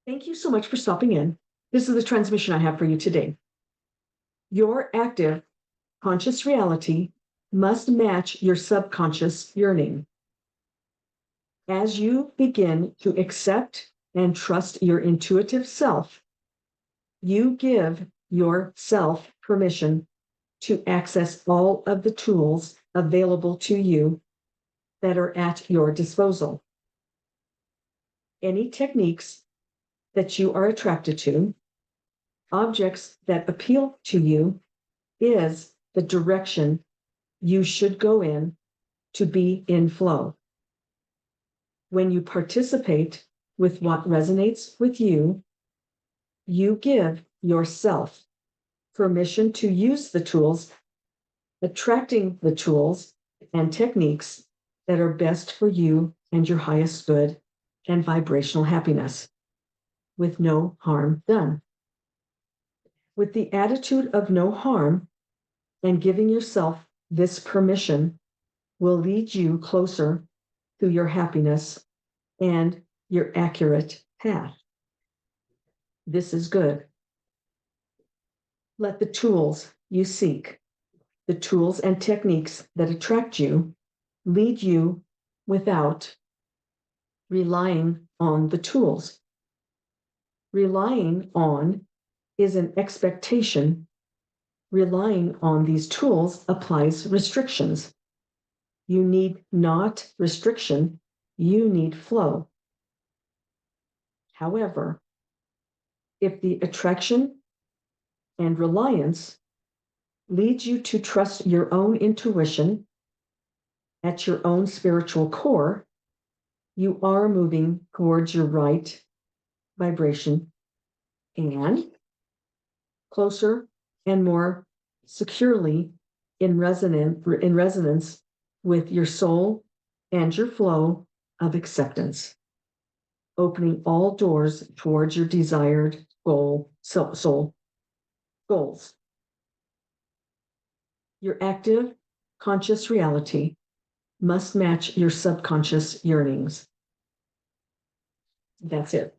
Thank you so much for stopping in. This is the transmission I have for you today. Your active conscious reality must match your subconscious yearning. As you begin to accept and trust your intuitive self, you give yourself permission to access all of the tools available to you that are at your disposal. Any techniques that you are attracted to, objects that appeal to you, is the direction you should go in to be in flow. When you participate with what resonates with you, you give yourself permission to use the tools, attracting the tools and techniques that are best for you and your highest good and vibrational happiness, with no harm done. With the attitude of no harm and giving yourself this permission will lead you closer to your happiness and your accurate path. This is good. Let the tools you seek, the tools and techniques that attract you, lead you without relying on the tools. Relying on is an expectation. Relying on these tools applies restrictions. You need not restriction, you need flow. However, if the attraction and reliance leads you to trust your own intuition at your own spiritual core, you are moving towards your right vibration and closer and more securely in resonance with your soul and your flow of acceptance, opening all doors towards your desired soul goals. Your active conscious reality must match your subconscious yearnings. That's it.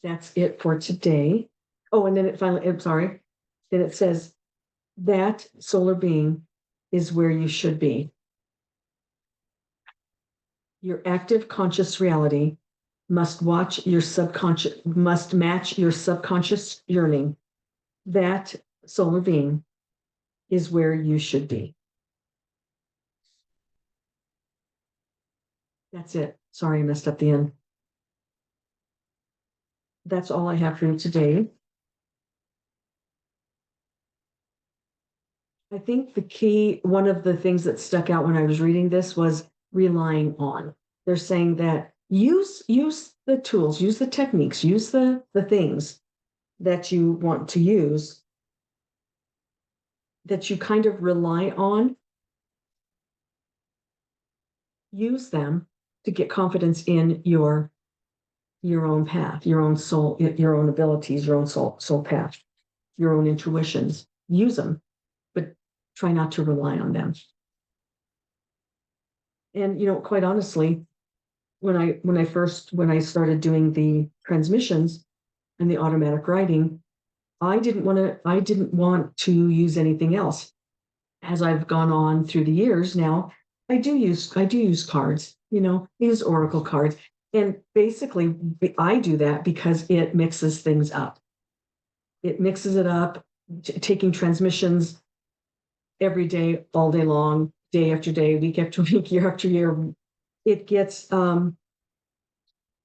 That's it for today. Oh, and then it finally, then it says that solar being is where you should be. Your active conscious reality must match your subconscious yearning. That solar being is where you should be. That's it. Sorry, I messed up the end. That's all I have for you today. I think the key, one of the things that stuck out when I was reading this was relying on. They're saying that use the tools, use the techniques, use the things that you want to use, that you kind of rely on. Use them to get confidence in your own path, your own soul, your own abilities, your own soul path, your own intuitions. Use them, but try not to rely on them. And quite honestly, when I started doing the transmissions and the automatic writing, I didn't want to use anything else. As I've gone on through the years now, I do use cards, use oracle cards. And basically I do that because it mixes things up. It mixes it up, taking transmissions every day, all day long, day after day, week after week, year after year. It gets,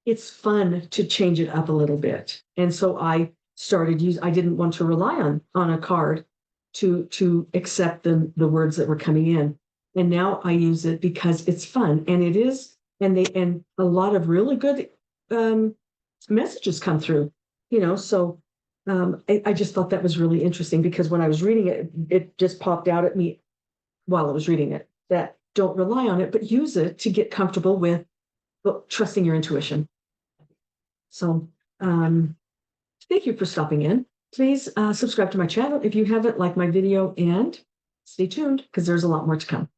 it's fun to change it up a little bit. And so I didn't want to rely on a card to accept the words that were coming in. And now I use it because it's fun, and it is, and a lot of really good messages come through, so I just thought that was really interesting, because when I was reading it, it just popped out at me while I was reading it, that don't rely on it, but use it to get comfortable with trusting your intuition. So thank you for stopping in. Please subscribe to my channel if you haven't, like my video, and stay tuned because there's a lot more to come.